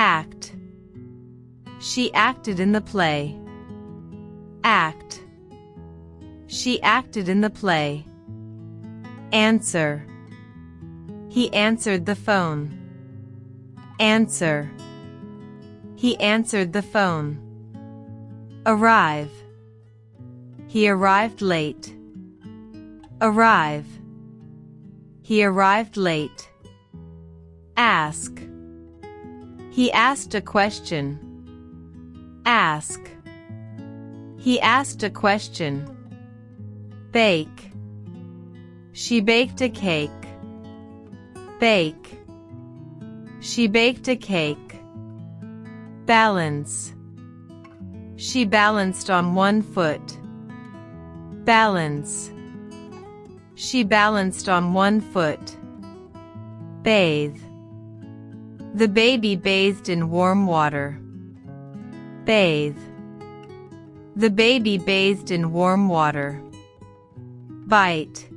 Act. She acted in the play. Act. She acted in the play. Answer. He answered the phone. Answer. He answered the phone. Arrive. He arrived late. Arrive. He arrived late. Ask. He asked a question. Ask. He asked a question. Bake. She baked a cake. Bake. She baked a cake. Balance. She balanced on one foot. Balance. She balanced on one foot. Bathe. The baby bathed in warm water. Bathe. The baby bathed in warm water. Bite.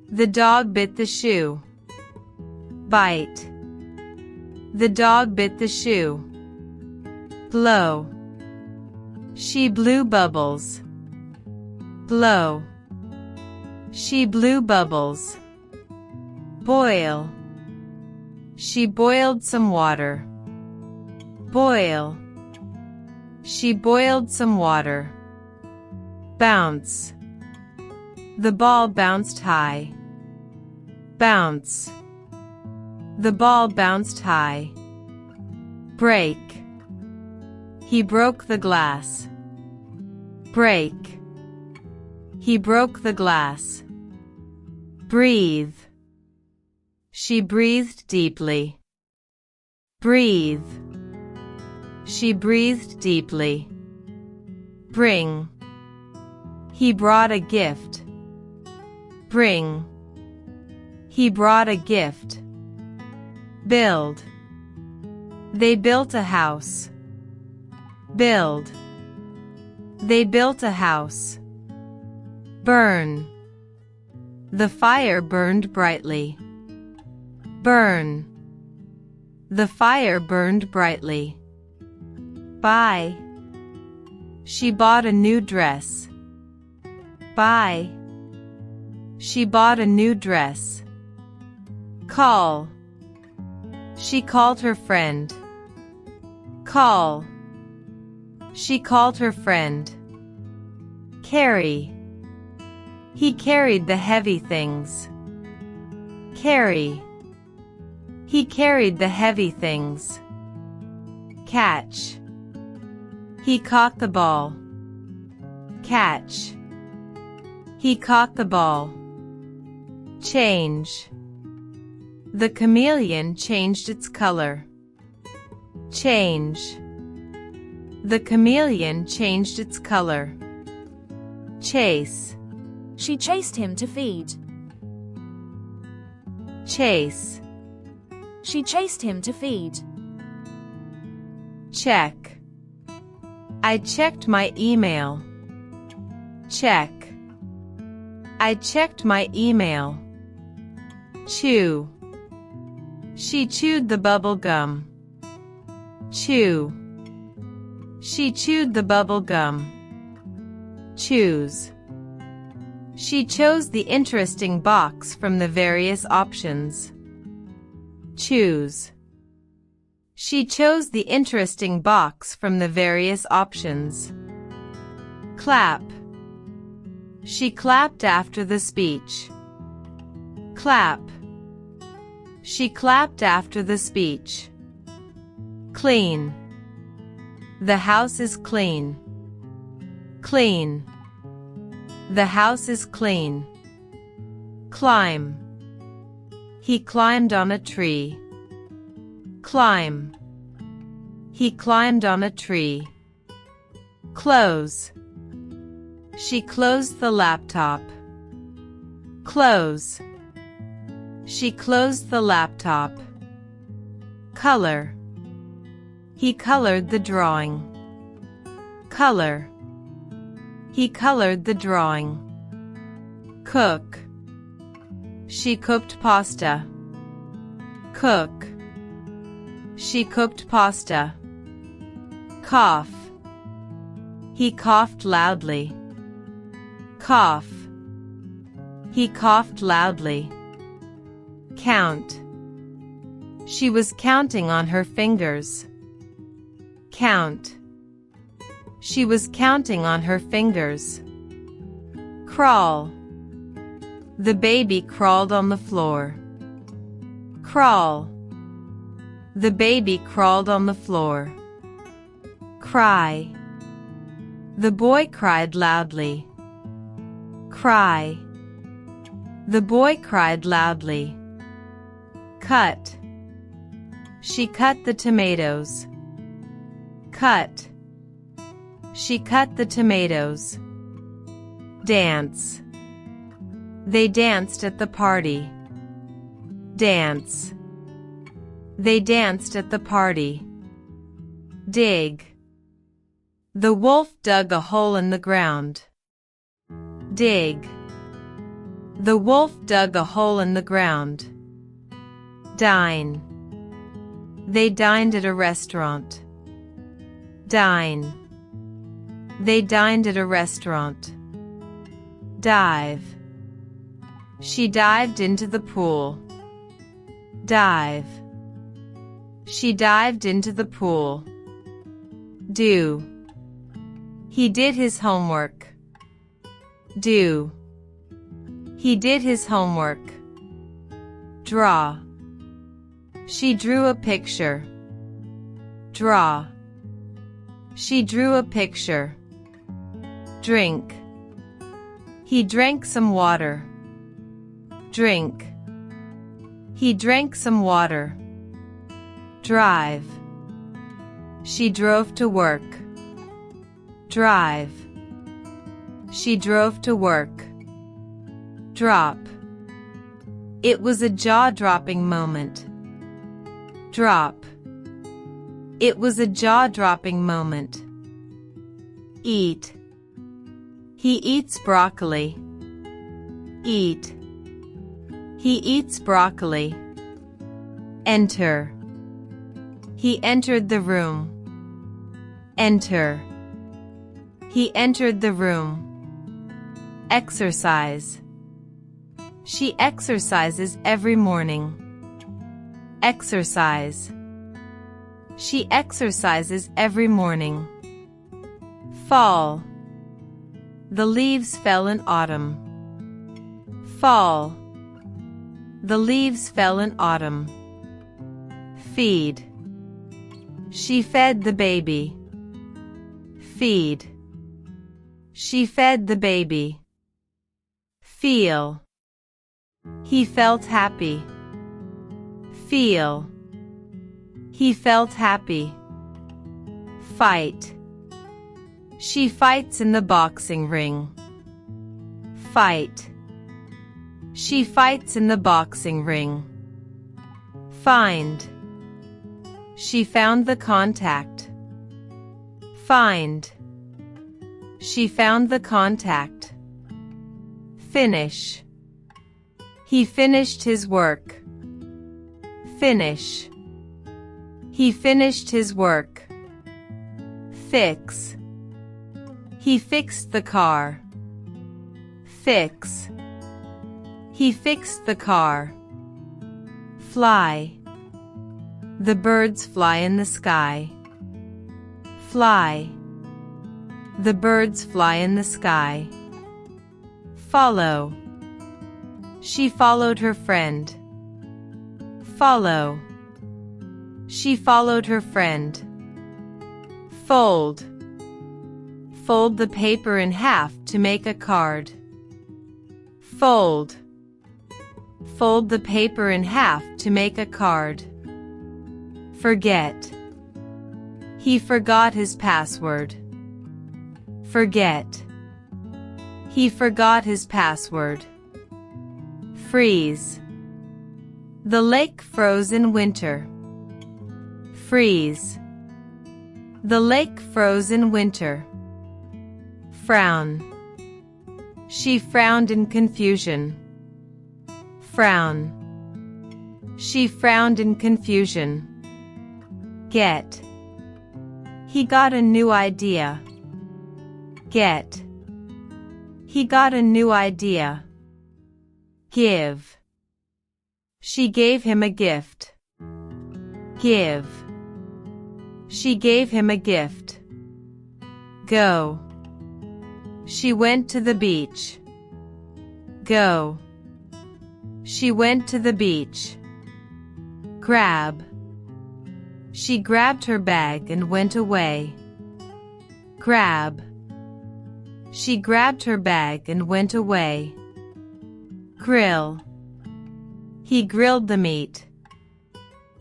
The dog bit the shoe. Bite. The dog bit the shoe. Blow. She blew bubbles. Blow. She blew bubbles. Boil. She boiled some water. Boil. She boiled some water. Bounce. The ball bounced high. Bounce. The ball bounced high. Break. He broke the glass. Break. He broke the glass. Breathe. She breathed deeply. Breathe. She breathed deeply. Bring. He brought a gift. Bring. He brought a gift. Build. They built a house. Build. They built a house. Burn. The fire burned brightly. Burn. The fire burned brightly. Buy. She bought a new dress. Buy. She bought a new dress. Call. She called her friend. Call. She called her friend. Carry. He carried the heavy things. Carry. He carried the heavy things. Catch. He caught the ball. Catch. He caught the ball. Change. The chameleon changed its color. Change. The chameleon changed its color. Chase. She chased him to feed. Chase. She chased him to feed. Check. I checked my email. Check. I checked my email. Chew. She chewed the bubble gum. Chew. She chewed the bubble gum. Choose. She chose the interesting box from the various options. Choose. She chose the interesting box from the various options. Clap. She clapped after the speech. Clap. She clapped after the speech. Clean. The house is clean. Clean. The house is clean. Climb. He climbed on a tree. Climb. He climbed on a tree. Close. She closed the laptop. Close. She closed the laptop. Color. He colored the drawing. Color. He colored the drawing. Cook. She cooked pasta. Cook. She cooked pasta. Cough. He coughed loudly. Cough. He coughed loudly. Count. She was counting on her fingers. Count. She was counting on her fingers. Crawl. The baby crawled on the floor. Crawl. The baby crawled on the floor. Cry. The boy cried loudly. Cry. The boy cried loudly. Cut. She cut the tomatoes. Cut. She cut the tomatoes. Dance. They danced at the party. Dance. They danced at the party. Dig. The wolf dug a hole in the ground. Dig. The wolf dug a hole in the ground. Dine. They dined at a restaurant. Dine. They dined at a restaurant. Dive. She dived into the pool. Dive. She dived into the pool. Do. He did his homework. Do. He did his homework. Draw. She drew a picture. Draw. She drew a picture. Drink. He drank some water. Drink. He drank some water. Drive. She drove to work. Drive. She drove to work. Drop. It was a jaw-dropping moment. Drop. It was a jaw-dropping moment. Eat. He eats broccoli. Eat. He eats broccoli. Enter. He entered the room. Enter. He entered the room. Exercise. She exercises every morning. Exercise. She exercises every morning. Fall. The leaves fell in autumn. Fall. The leaves fell in autumn. Feed. She fed the baby. Feed. She fed the baby. Feel. He felt happy. Feel. He felt happy. Fight. She fights in the boxing ring. Fight. She fights in the boxing ring. Find. She found the contact. Find. She found the contact. Finish. He finished his work. Finish. He finished his work. Fix. He fixed the car. Fix. He fixed the car. Fly. The birds fly in the sky. Fly. The birds fly in the sky. Follow. She followed her friend. Follow. She followed her friend. Fold. Fold the paper in half to make a card. Fold. Fold the paper in half to make a card. Forget. He forgot his password. Forget. He forgot his password. Freeze. The lake froze in winter. Freeze. The lake froze in winter. Frown. She frowned in confusion. Frown. She frowned in confusion. Get. He got a new idea. Get. He got a new idea. Give. She gave him a gift. Give. She gave him a gift. Go. She went to the beach. Go. She went to the beach. Grab. She grabbed her bag and went away. Grab. She grabbed her bag and went away. Grill. He grilled the meat.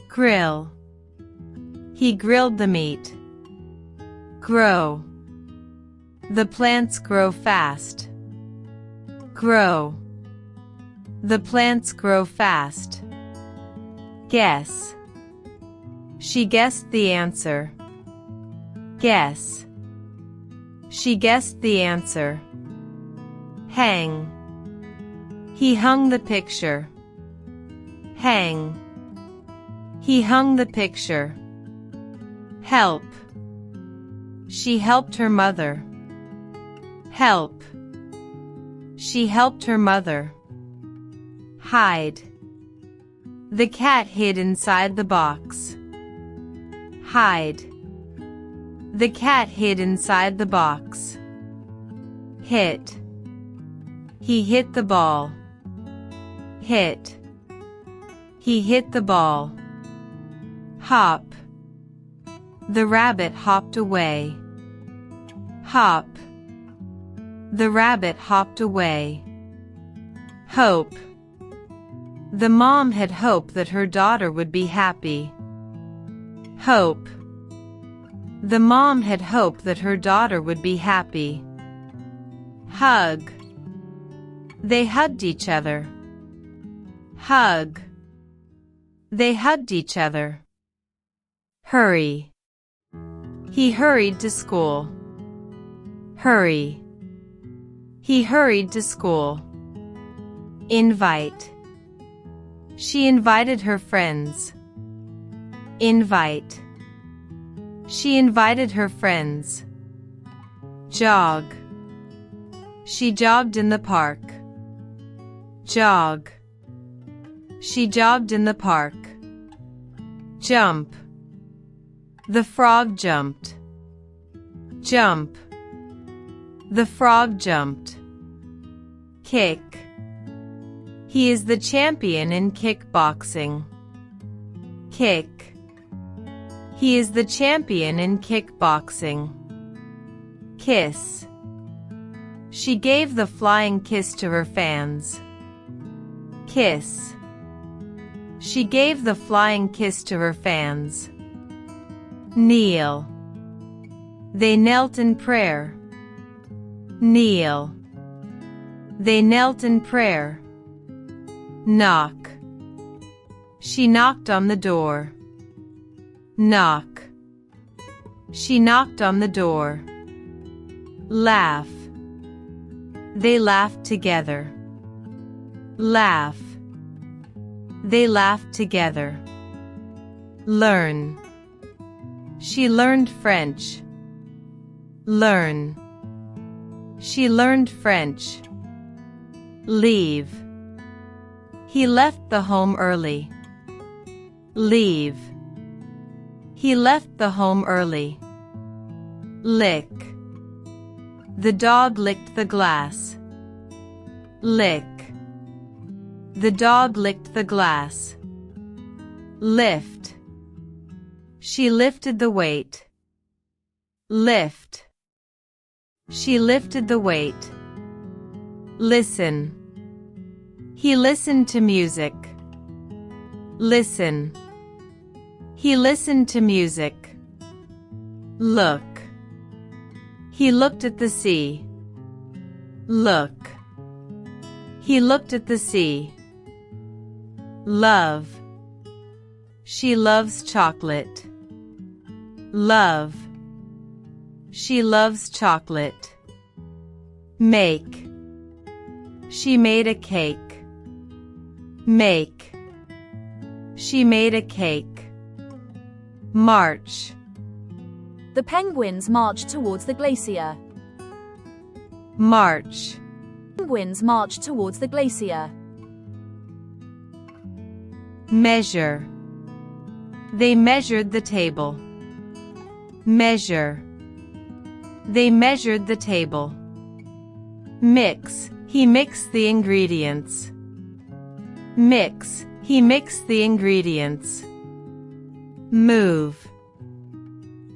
Grill. He grilled the meat. Grow. The plants grow fast. Grow. The plants grow fast. Guess. She guessed the answer. Guess. She guessed the answer. Hang. He hung the picture. Hang. He hung the picture. Help. She helped her mother. Help. She helped her mother. Hide. The cat hid inside the box. Hide. The cat hid inside the box. Hit. He hit the ball. Hit. He hit the ball. Hop. The rabbit hopped away. Hop. The rabbit hopped away. Hope. The mom had hoped that her daughter would be happy. Hope. The mom had hoped that her daughter would be happy. Hug. They hugged each other. Hug. They hugged each other. Hurry. He hurried to school. Hurry. He hurried to school. Invite. She invited her friends. Invite. She invited her friends. Jog. She jogged in the park. Jog. She jogged in the park. Jump. The frog jumped. Jump. The frog jumped. Kick. He is the champion in kickboxing. Kick. He is the champion in kickboxing. Kiss. She gave the flying kiss to her fans. Kiss. She gave the flying kiss to her fans. Kneel. They knelt in prayer. Kneel. They knelt in prayer. Knock. She knocked on the door. Knock. She knocked on the door. Laugh. They laughed together. Laugh. They laughed together. Learn. She learned French. Learn. She learned French. Leave. He left the home early. Leave. He left the home early. Lick. The dog licked the glass. Lick. The dog licked the glass. Lift. She lifted the weight. Lift. She lifted the weight. Listen. He listened to music. Listen. He listened to music. Look. He looked at the sea. Look. He looked at the sea. Love. She loves chocolate. Love. She loves chocolate. Make. She made a cake. Make. She made a cake. march, The penguins march towards the glacier. march, Penguins march towards the glacier. measure, they measured the table. Measure, they measured the table. Mix, he mixed the ingredients. Mix, he mixed the ingredients. Move,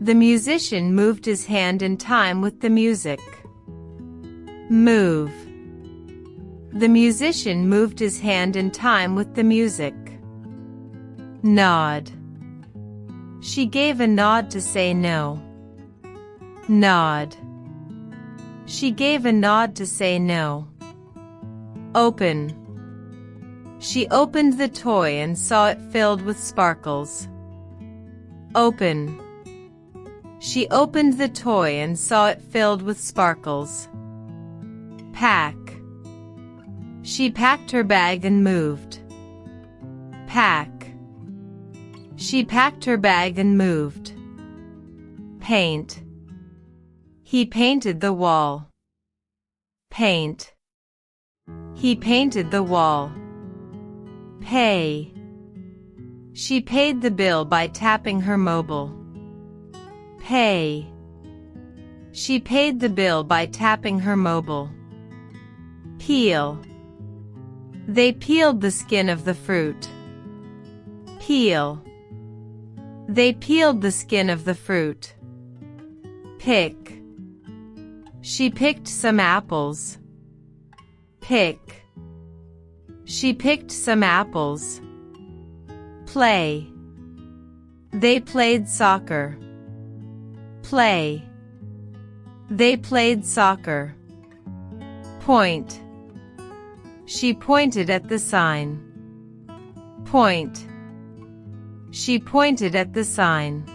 the musician moved his hand in time with the music. Move, the musician moved his hand in time with the music. Nod, she gave a nod to say no. Nod, she gave a nod to say no. Open, she opened the toy and saw it filled with sparkles. Open, she opened the toy and saw it filled with sparkles. Pack, she packed her bag and moved. Pack, she packed her bag and moved. Paint, he painted the wall. Paint, he painted the wall. Pay, she paid the bill by tapping her mobile. Pay, she paid the bill by tapping her mobile. Peel, they peeled the skin of the fruit. Peel, they peeled the skin of the fruit. Pick, she picked some apples. Pick, she picked some apples. Play, they played soccer. Play, they played soccer. Point, she pointed at the sign. Point, she pointed at the sign.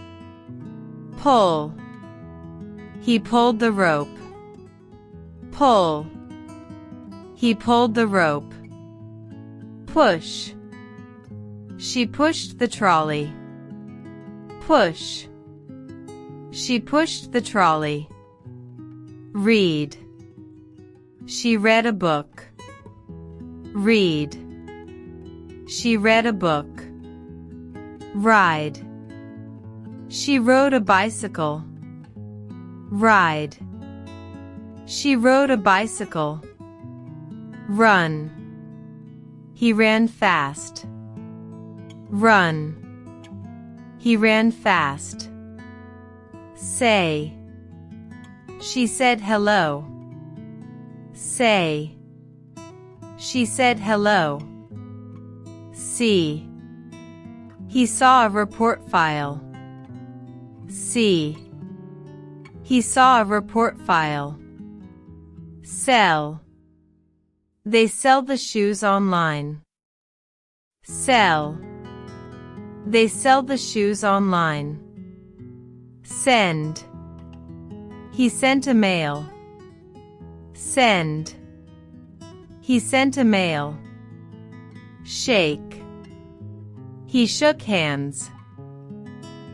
Pull, he pulled the rope. Pull, he pulled the rope. Push, she pushed the trolley. Push, she pushed the trolley. Read, she read a book. Read, she read a book. Ride, she rode a bicycle. Ride, she rode a bicycle. Run, he ran fast. Run, he ran fast. Say, she said hello. Say, she said hello. See, he saw a report file. See, he saw a report file. Sell, they sell the shoes online. Sell, they sell the shoes online. Send, he sent a mail. Send, he sent a mail. Shake, he shook hands.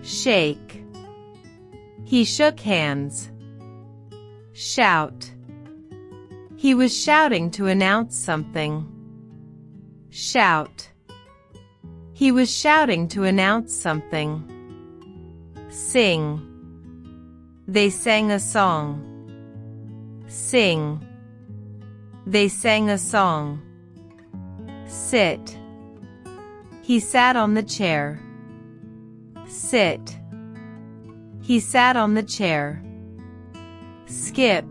Shake, he shook hands. Shout, he was shouting to announce something. Shout, he was shouting to announce something. Sing, they sang a song. Sing, they sang a song. Sit, he sat on the chair. Sit, he sat on the chair. Skip,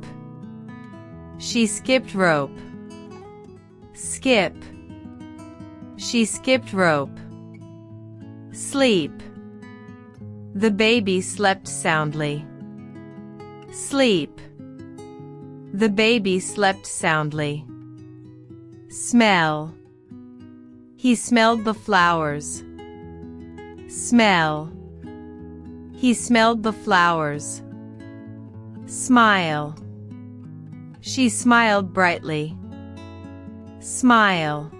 she skipped rope. Skip, she skipped rope. Sleep, the baby slept soundly. Sleep, the baby slept soundly. Smell, he smelled the flowers. Smell, he smelled the flowers. Smile, she smiled brightly. Smile,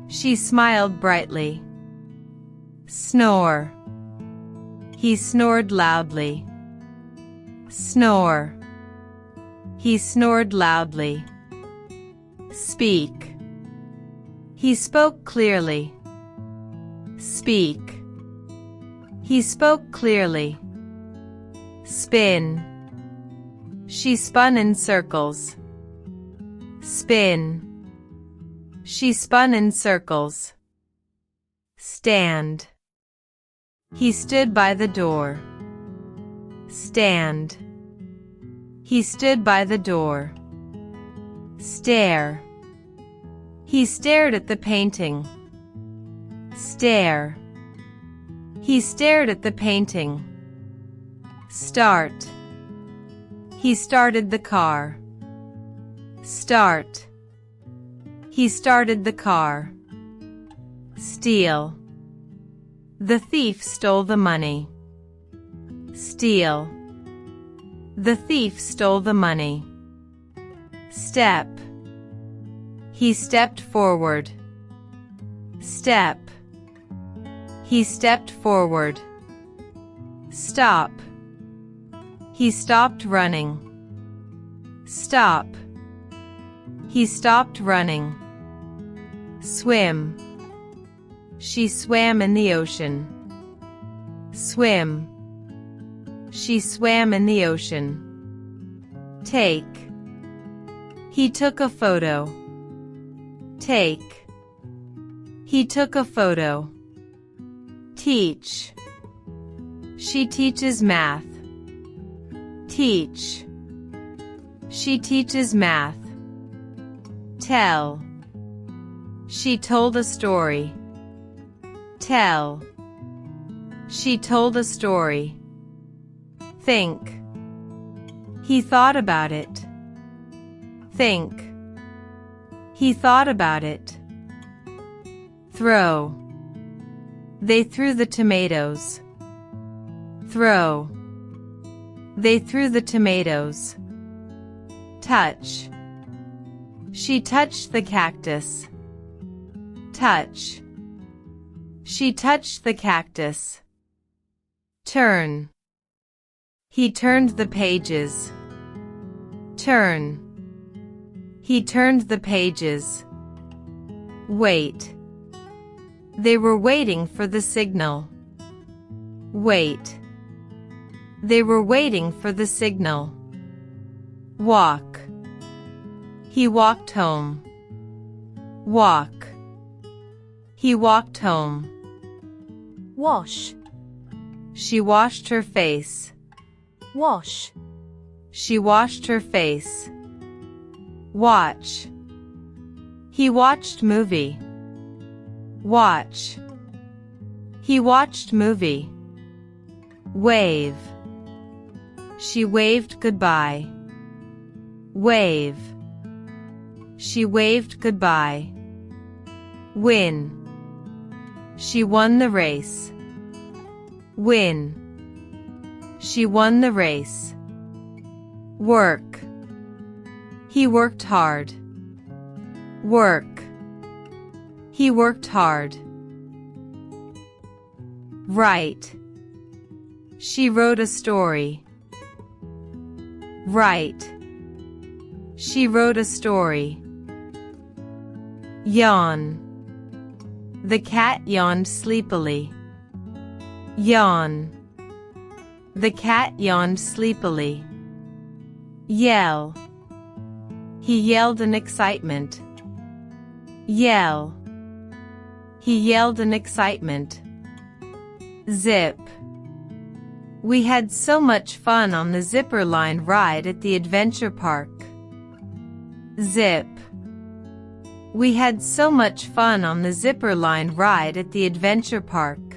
she smiled brightly. Snore, He snored loudly. Snore. He snored loudly. Speak. He spoke clearly. Speak. He spoke clearly. Spin. She spun in circles. Spin. She spun in circles. Stand. He stood by the door. Stand. He stood by the door. Stare. He stared at the painting. Stare. He stared at the painting. Start. He started the car. Start. He started the car. Steal. The thief stole the money. Steal. The thief stole the money. Step. He stepped forward. Step. He stepped forward. Stop. He stopped running. Stop. He stopped running. Swim. She swam in the ocean. Swim. She swam in the ocean. Take. He took a photo. Take. He took a photo. Teach. She teaches math. Teach. She teaches math. Tell. She told a story. Tell. She told a story. Think. He thought about it. Think. He thought about it. Throw. They threw the tomatoes. Throw. They threw the tomatoes. Touch. She touched the cactus. Touch. She touched the cactus. Turn. He turned the pages. Turn. He turned the pages. Wait. They were waiting for the signal. Wait. They were waiting for the signal. Walk. He walked home. Walk. He walked home. Wash. She washed her face. Wash. She washed her face. Watch. He watched movie. Watch. He watched movie. Wave. She waved goodbye. Wave. She waved goodbye. Win. She won the race. Win. She won the race. Work. He worked hard. Work. He worked hard. Write. She wrote a story. Write. She wrote a story. Yawn. The cat yawned sleepily. Yawn. The cat yawned sleepily. Yell. He yelled in excitement. Yell. He yelled in excitement. Zip. We had so much fun on the zipper line ride at the adventure park. Zip. We had so much fun on the zipper line ride at the adventure park.